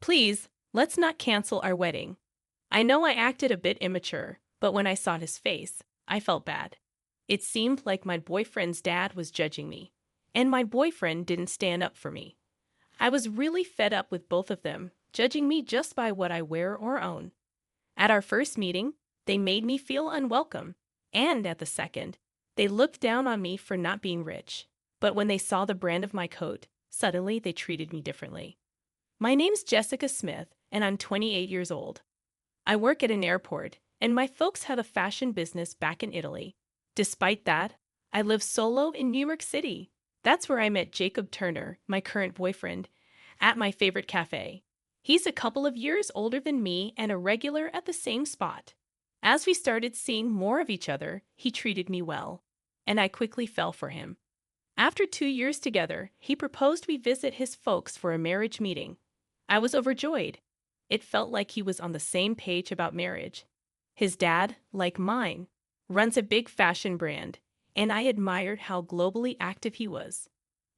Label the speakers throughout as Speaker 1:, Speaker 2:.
Speaker 1: Please, let's not cancel our wedding. I know I acted a bit immature, but when I saw his face, I felt bad. It seemed like my boyfriend's dad was judging me, and my boyfriend didn't stand up for me. I was really fed up with both of them, judging me just by what I wear or own. At our first meeting, they made me feel unwelcome, and at the second, they looked down on me for not being rich. But when they saw the brand of my coat, suddenly they treated me differently. My name's Jessica Smith, and I'm 28 years old. I work at an airport, and my folks have a fashion business back in Italy. Despite that, I live solo in New York City. That's where I met Jacob Turner, my current boyfriend, at my favorite cafe. He's a couple of years older than me and a regular at the same spot. As we started seeing more of each other, he treated me well, and I quickly fell for him. After 2 years together, he proposed we visit his folks for a marriage meeting. I was overjoyed. It felt like he was on the same page about marriage. His dad, like mine, runs a big fashion brand, and I admired how globally active he was.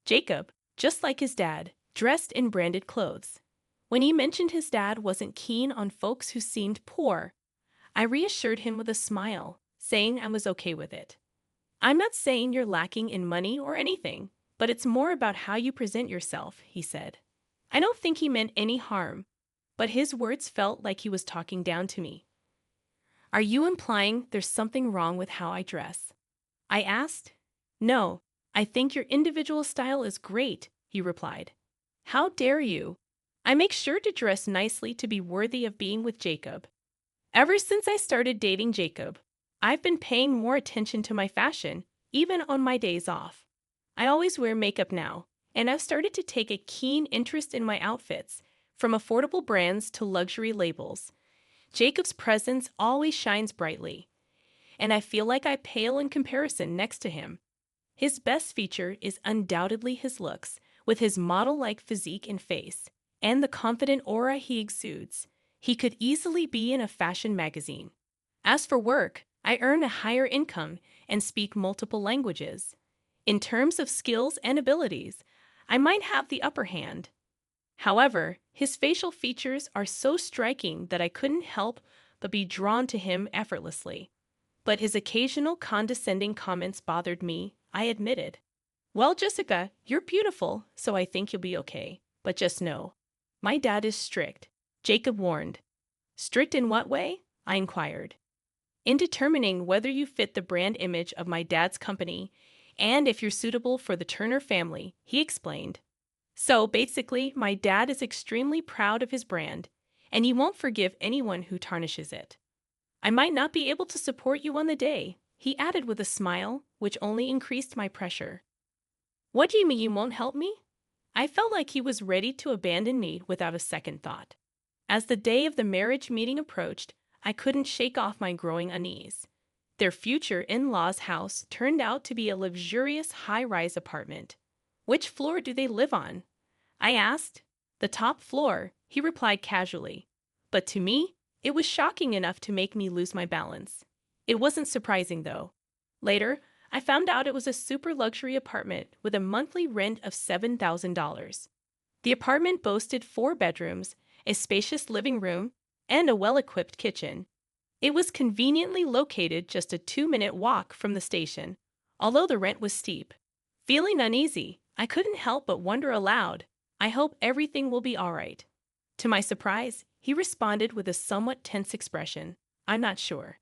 Speaker 1: Jacob, just like his dad, dressed in branded clothes. When he mentioned his dad wasn't keen on folks who seemed poor, I reassured him with a smile, saying I was okay with it. I'm not saying you're lacking in money or anything, but it's more about how you present yourself, he said. I don't think he meant any harm, but his words felt like he was talking down to me. Are you implying there's something wrong with how I dress? I asked. No, I think your individual style is great, he replied. How dare you? I make sure to dress nicely to be worthy of being with Jacob. Ever since I started dating Jacob, I've been paying more attention to my fashion, even on my days off. I always wear makeup now, and I've started to take a keen interest in my outfits, from affordable brands to luxury labels. Jacob's presence always shines brightly, and I feel like I pale in comparison next to him. His best feature is undoubtedly his looks, with his model-like physique and face, and the confident aura he exudes. He could easily be in a fashion magazine. As for work, I earn a higher income and speak multiple languages. In terms of skills and abilities, I might have the upper hand. However, his facial features are so striking that I couldn't help but be drawn to him effortlessly. But his occasional condescending comments bothered me, I admitted. Well, Jessica, you're beautiful, so I think you'll be okay. But just know, my dad is strict, Jacob warned. Strict in what way? I inquired. In determining whether you fit the brand image of my dad's company and if you're suitable for the Turner family, he explained. So basically, my dad is extremely proud of his brand, and he won't forgive anyone who tarnishes it. I might not be able to support you on the day, he added with a smile, which only increased my pressure. What do you mean you won't help me? I felt like he was ready to abandon me without a second thought. As the day of the marriage meeting approached, I couldn't shake off my growing unease. Their future in-laws' house turned out to be a luxurious high-rise apartment. Which floor do they live on? I asked. The top floor, he replied casually. But to me, it was shocking enough to make me lose my balance. It wasn't surprising, though. Later, I found out it was a super luxury apartment with a monthly rent of $7,000. The apartment boasted 4 bedrooms, a spacious living room, and a well-equipped kitchen. It was conveniently located just a 2-minute walk from the station, although the rent was steep. Feeling uneasy, I couldn't help but wonder aloud, I hope everything will be all right. To my surprise, he responded with a somewhat tense expression, I'm not sure.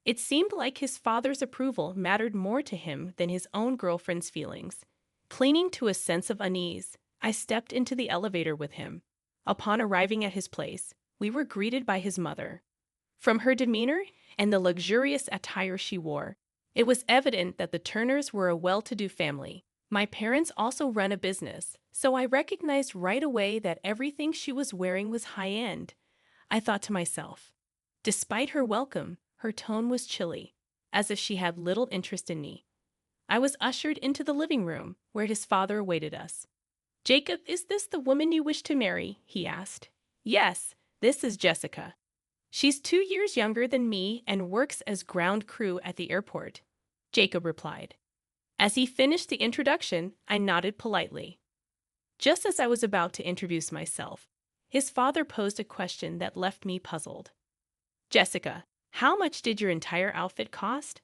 Speaker 1: It seemed like his father's approval mattered more to him than his own girlfriend's feelings. Clinging to a sense of unease, I stepped into the elevator with him. Upon arriving at his place, we were greeted by his mother. From her demeanor and the luxurious attire she wore, it was evident that the Turners were a well-to-do family. My parents also run a business, so I recognized right away that everything she was wearing was high-end. I thought to myself, despite her welcome, her tone was chilly, as if she had little interest in me. I was ushered into the living room, where his father awaited us. Jacob, is this the woman you wish to marry? He asked. Yes, this is Jessica. She's 2 years younger than me and works as ground crew at the airport, Jacob replied. As he finished the introduction, I nodded politely. Just as I was about to introduce myself, his father posed a question that left me puzzled. Jessica, how much did your entire outfit cost?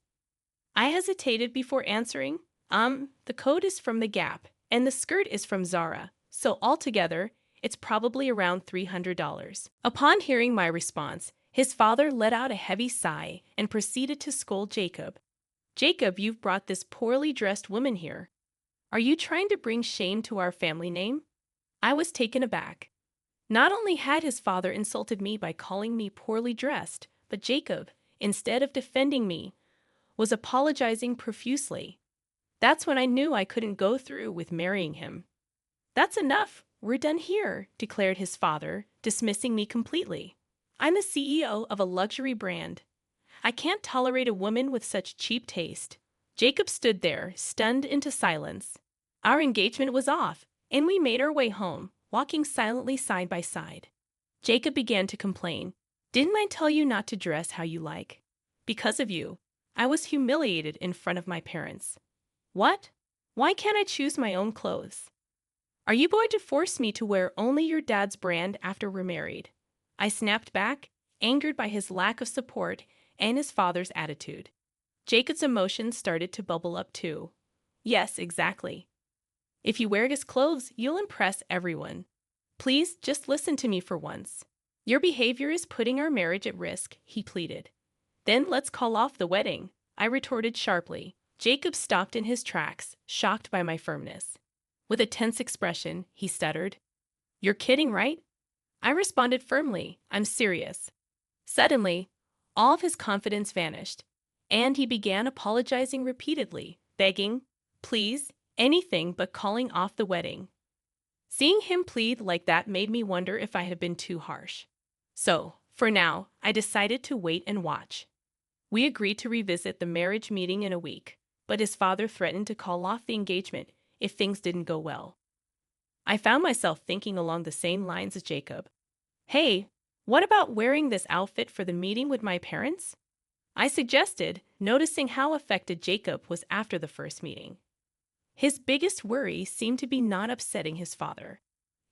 Speaker 1: I hesitated before answering. The coat is from the Gap, and the skirt is from Zara, so altogether, it's probably around $300. Upon hearing my response, his father let out a heavy sigh and proceeded to scold Jacob. Jacob, you've brought this poorly dressed woman here. Are you trying to bring shame to our family name? I was taken aback. Not only had his father insulted me by calling me poorly dressed, but Jacob, instead of defending me, was apologizing profusely. That's when I knew I couldn't go through with marrying him. That's enough. We're done here, declared his father, dismissing me completely. I'm the CEO of a luxury brand. I can't tolerate a woman with such cheap taste. Jacob stood there, stunned into silence. Our engagement was off, and we made our way home, walking silently side by side. Jacob began to complain. Didn't I tell you not to dress how you like? Because of you, I was humiliated in front of my parents. What? Why can't I choose my own clothes? Are you going to force me to wear only your dad's brand after we're married? I snapped back, angered by his lack of support and his father's attitude. Jacob's emotions started to bubble up too. Yes, exactly. If you wear his clothes, you'll impress everyone. Please, just listen to me for once. Your behavior is putting our marriage at risk, he pleaded. Then let's call off the wedding, I retorted sharply. Jacob stopped in his tracks, shocked by my firmness. With a tense expression, he stuttered, You're kidding, right? I responded firmly, I'm serious. Suddenly, all of his confidence vanished, and he began apologizing repeatedly, begging, please, anything but calling off the wedding. Seeing him plead like that made me wonder if I had been too harsh. So, for now, I decided to wait and watch. We agreed to revisit the marriage meeting in a week, but his father threatened to call off the engagement if things didn't go well. I found myself thinking along the same lines as Jacob. Hey, what about wearing this outfit for the meeting with my parents? I suggested, noticing how affected Jacob was after the first meeting. His biggest worry seemed to be not upsetting his father.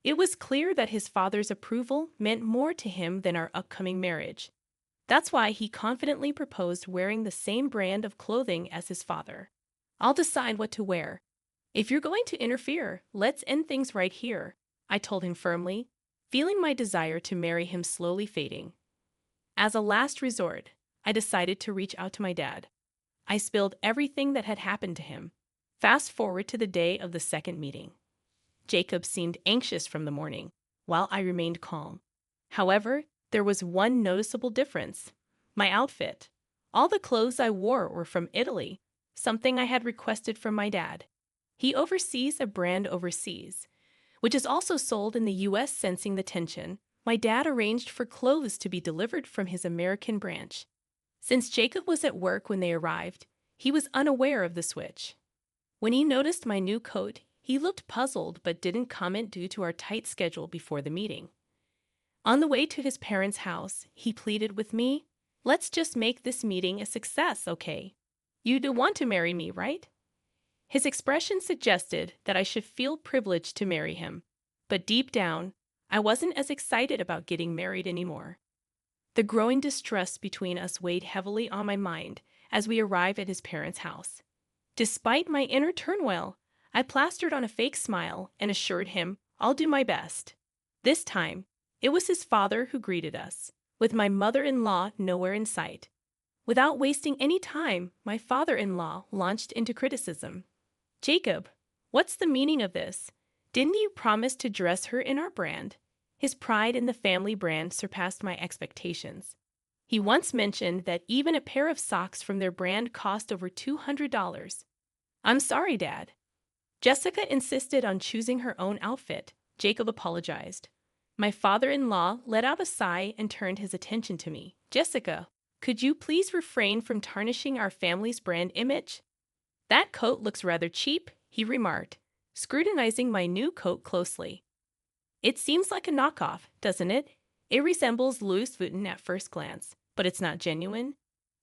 Speaker 1: It was clear that his father's approval meant more to him than our upcoming marriage. That's why he confidently proposed wearing the same brand of clothing as his father. I'll decide what to wear. If you're going to interfere, let's end things right here, I told him firmly, feeling my desire to marry him slowly fading. As a last resort, I decided to reach out to my dad. I spilled everything that had happened to him. Fast forward to the day of the second meeting. Jacob seemed anxious from the morning, while I remained calm. However, there was one noticeable difference. My outfit. All the clothes I wore were from Italy, something I had requested from my dad. He oversees a brand overseas, which is also sold in the U.S. Sensing the tension, my dad arranged for clothes to be delivered from his American branch. Since Jacob was at work when they arrived, he was unaware of the switch. When he noticed my new coat, he looked puzzled but didn't comment due to our tight schedule before the meeting. On the way to his parents' house, he pleaded with me, Let's just make this meeting a success, okay? You do want to marry me, right? His expression suggested that I should feel privileged to marry him, but deep down, I wasn't as excited about getting married anymore. The growing distrust between us weighed heavily on my mind as we arrived at his parents' house. Despite my inner turmoil, I plastered on a fake smile and assured him I'll do my best. This time, it was his father who greeted us, with my mother-in-law nowhere in sight. Without wasting any time, my father-in-law launched into criticism. Jacob, what's the meaning of this? Didn't you promise to dress her in our brand? His pride in the family brand surpassed my expectations. He once mentioned that even a pair of socks from their brand cost over $200. I'm sorry, Dad. Jessica insisted on choosing her own outfit. Jacob apologized. My father-in-law let out a sigh and turned his attention to me. Jessica, could you please refrain from tarnishing our family's brand image? That coat looks rather cheap, he remarked, scrutinizing my new coat closely. It seems like a knockoff, doesn't it? It resembles Louis Vuitton at first glance, but it's not genuine.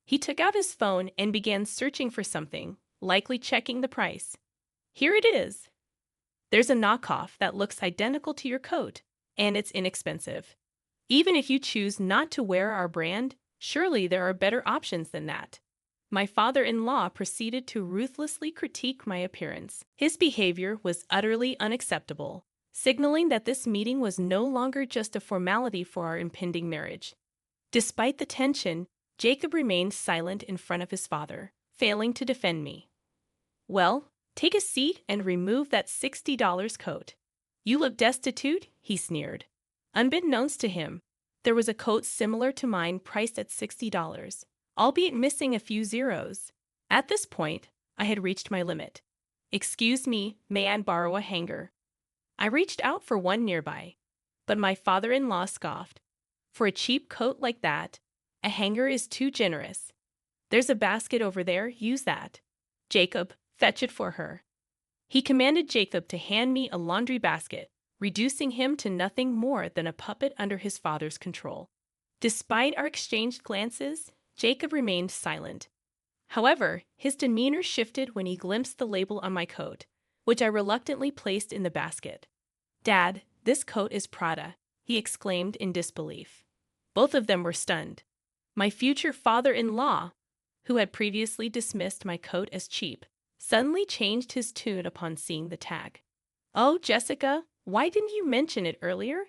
Speaker 1: He took out his phone and began searching for something, likely checking the price. Here it is. There's a knockoff that looks identical to your coat, and it's inexpensive. Even if you choose not to wear our brand, surely there are better options than that. My father-in-law proceeded to ruthlessly critique my appearance. His behavior was utterly unacceptable, signaling that this meeting was no longer just a formality for our impending marriage. Despite the tension, Jacob remained silent in front of his father, failing to defend me. "Well, take a seat and remove that $60 coat. You look destitute," he sneered. Unbeknownst to him, there was a coat similar to mine priced at $60, albeit missing a few zeros. At this point, I had reached my limit. "Excuse me, may I borrow a hanger?" I reached out for one nearby, but my father-in-law scoffed. "For a cheap coat like that, a hanger is too generous. There's a basket over there, use that. Jacob, fetch it for her." He commanded Jacob to hand me a laundry basket, reducing him to nothing more than a puppet under his father's control. Despite our exchanged glances, Jacob remained silent. However, his demeanor shifted when he glimpsed the label on my coat, which I reluctantly placed in the basket. "Dad, this coat is Prada," he exclaimed in disbelief. Both of them were stunned. My future father-in-law, who had previously dismissed my coat as cheap, suddenly changed his tune upon seeing the tag. "Oh, Jessica, why didn't you mention it earlier?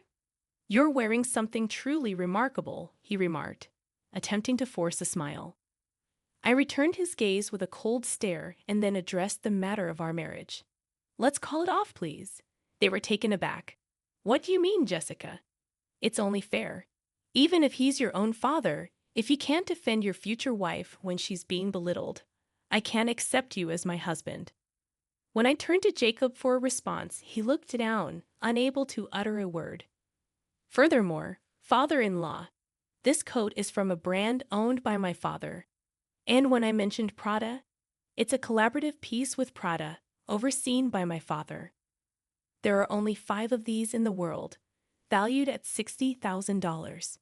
Speaker 1: You're wearing something truly remarkable," he remarked, attempting to force a smile. I returned his gaze with a cold stare and then addressed the matter of our marriage. "Let's call it off, please." They were taken aback. "What do you mean, Jessica? It's only fair. Even if he's your own father, if you can't defend your future wife when she's being belittled, I can't accept you as my husband." When I turned to Jacob for a response, he looked down, unable to utter a word. "Furthermore, father-in-law, this coat is from a brand owned by my father. And when I mentioned Prada, it's a collaborative piece with Prada, overseen by my father. There are only 5 of these in the world, valued at $60,000.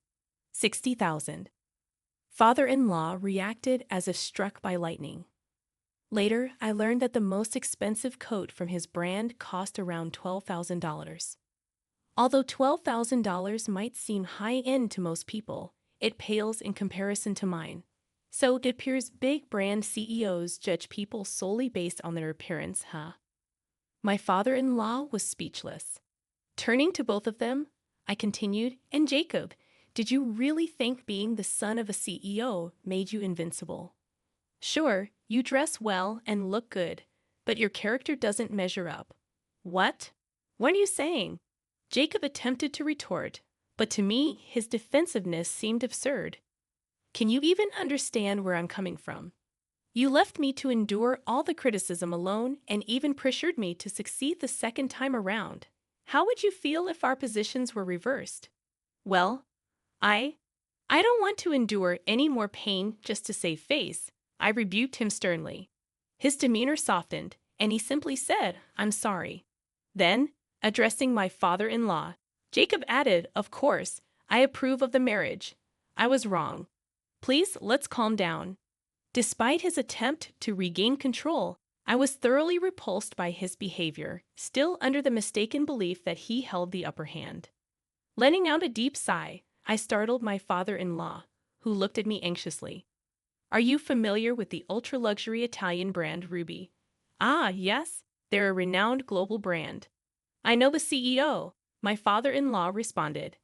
Speaker 1: $60,000. Father-in-law reacted as if struck by lightning. Later, I learned that the most expensive coat from his brand cost around $12,000. Although $12,000 might seem high-end to most people, it pales in comparison to mine. So it appears big brand CEOs judge people solely based on their appearance, huh? My father-in-law was speechless. Turning to both of them, I continued, "And Jacob, did you really think being the son of a CEO made you invincible? Sure, you dress well and look good, but your character doesn't measure up." "What? What are you saying?" Jacob attempted to retort, but to me, his defensiveness seemed absurd. "Can you even understand where I'm coming from? You left me to endure all the criticism alone and even pressured me to succeed the second time around. How would you feel if our positions were reversed?" "Well, I don't want to endure any more pain just to save face," I rebuked him sternly. His demeanor softened, and he simply said, "I'm sorry." Then, addressing my father-in-law, Jacob added, "Of course, I approve of the marriage. I was wrong. Please, let's calm down." Despite his attempt to regain control, I was thoroughly repulsed by his behavior, still under the mistaken belief that he held the upper hand. Letting out a deep sigh, I startled my father-in-law, who looked at me anxiously. "Are you familiar with the ultra-luxury Italian brand Ruby?" "Ah, yes, they're a renowned global brand." "I know the CEO," my father-in-law responded.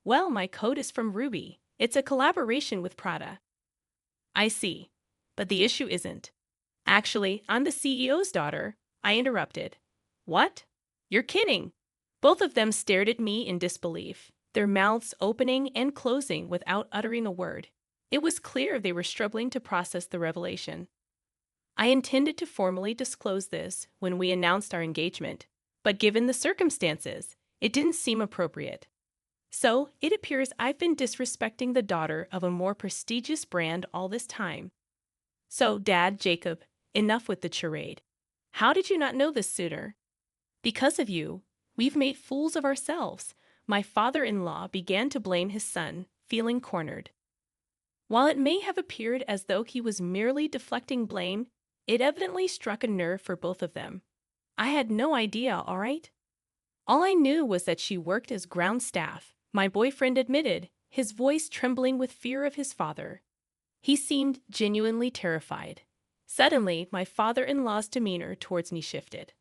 Speaker 1: "Well, my coat is from Ruby. It's a collaboration with Prada." "I see. But the issue isn't. Actually, I'm the CEO's daughter," I interrupted. "What? You're kidding." Both of them stared at me in disbelief, their mouths opening and closing without uttering a word. It was clear they were struggling to process the revelation. I intended to formally disclose this when we announced our engagement, but given the circumstances, it didn't seem appropriate. So, it appears I've been disrespecting the daughter of a more prestigious brand all this time. So, Dad, Jacob, enough with the charade. How did you not know this sooner? Because of you, we've made fools of ourselves. My father-in-law began to blame his son, feeling cornered. While it may have appeared as though he was merely deflecting blame, it evidently struck a nerve for both of them. "I had no idea, all right?" All I knew was that she worked as ground staff, my boyfriend admitted, his voice trembling with fear of his father. He seemed genuinely terrified. Suddenly, my father-in-law's demeanor towards me shifted.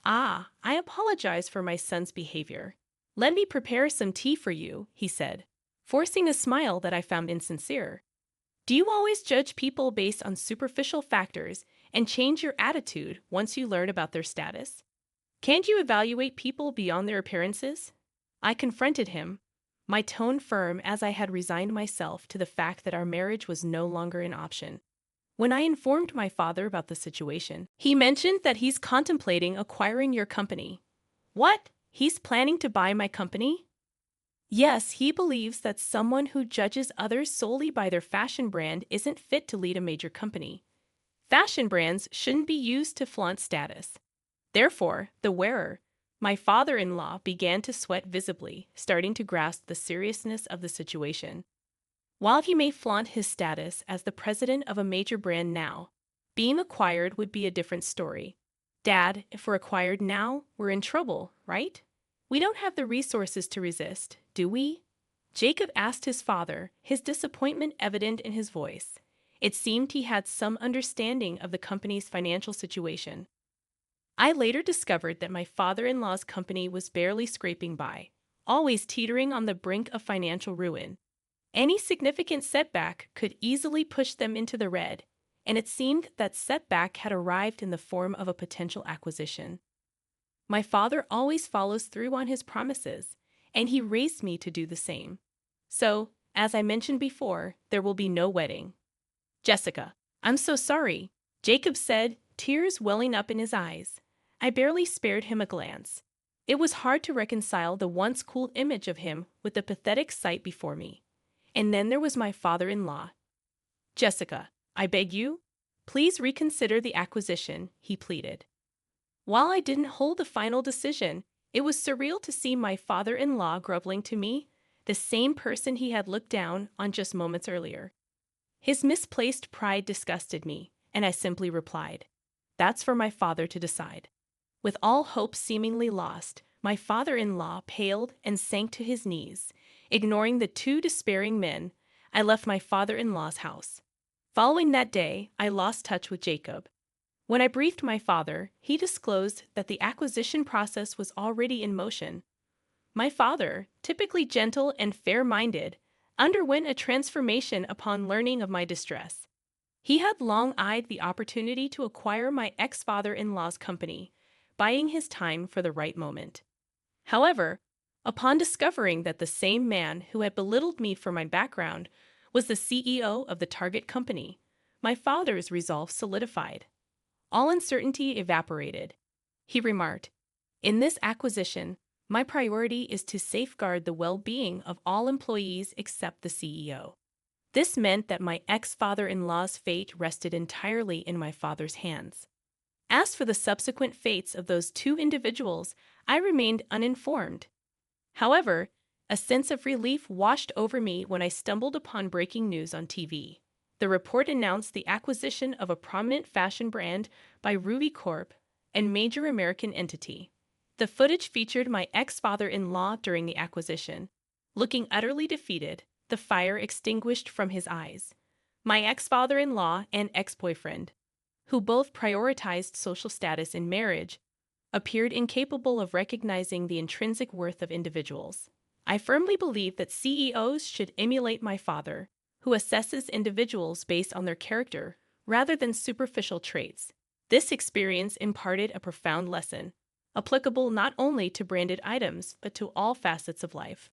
Speaker 1: "Ah, I apologize for my son's behavior. Let me prepare some tea for you," he said, forcing a smile that I found insincere. "Do you always judge people based on superficial factors and change your attitude once you learn about their status? Can't you evaluate people beyond their appearances?" I confronted him, my tone firm as I had resigned myself to the fact that our marriage was no longer an option. When I informed my father about the situation, he mentioned that he's contemplating acquiring your company. What? He's planning to buy my company? Yes, he believes that someone who judges others solely by their fashion brand isn't fit to lead a major company. Fashion brands shouldn't be used to flaunt status. Therefore, the wearer, my father-in-law, began to sweat visibly, starting to grasp the seriousness of the situation. While he may flaunt his status as the president of a major brand now, being acquired would be a different story. Dad, if we're acquired now, we're in trouble, right? We don't have the resources to resist, do we? Jacob asked his father, his disappointment evident in his voice. It seemed he had some understanding of the company's financial situation. I later discovered that my father-in-law's company was barely scraping by, always teetering on the brink of financial ruin. Any significant setback could easily push them into the red, and it seemed that setback had arrived in the form of a potential acquisition. My father always follows through on his promises, and he raised me to do the same. So, as I mentioned before, there will be no wedding. Jessica, I'm so sorry, Jacob said, tears welling up in his eyes. I barely spared him a glance. It was hard to reconcile the once cool image of him with the pathetic sight before me. And then there was my father-in-law. Jessica, I beg you, please reconsider the acquisition, he pleaded. While I didn't hold the final decision, it was surreal to see my father-in-law groveling to me, the same person he had looked down on just moments earlier. His misplaced pride disgusted me, and I simply replied, "That's for my father to decide." With all hope seemingly lost, my father-in-law paled and sank to his knees. Ignoring the two despairing men, I left my father-in-law's house. Following that day, I lost touch with Jacob. When I briefed my father, he disclosed that the acquisition process was already in motion. My father, typically gentle and fair-minded, underwent a transformation upon learning of my distress. He had long eyed the opportunity to acquire my ex-father-in-law's company, buying his time for the right moment. However, upon discovering that the same man who had belittled me for my background was the CEO of the target company, my father's resolve solidified. All uncertainty evaporated. He remarked, "In this acquisition, my priority is to safeguard the well-being of all employees except the CEO." This meant that my ex-father-in-law's fate rested entirely in my father's hands. As for the subsequent fates of those two individuals, I remained uninformed. However, a sense of relief washed over me when I stumbled upon breaking news on TV. The report announced the acquisition of a prominent fashion brand by Ruby Corp, a major American entity. The footage featured my ex-father-in-law during the acquisition, looking utterly defeated, the fire extinguished from his eyes. My ex-father-in-law and ex-boyfriend, who both prioritized social status in marriage, appeared incapable of recognizing the intrinsic worth of individuals. I firmly believe that CEOs should emulate my father, who assesses individuals based on their character rather than superficial traits. This experience imparted a profound lesson, applicable not only to branded items but to all facets of life.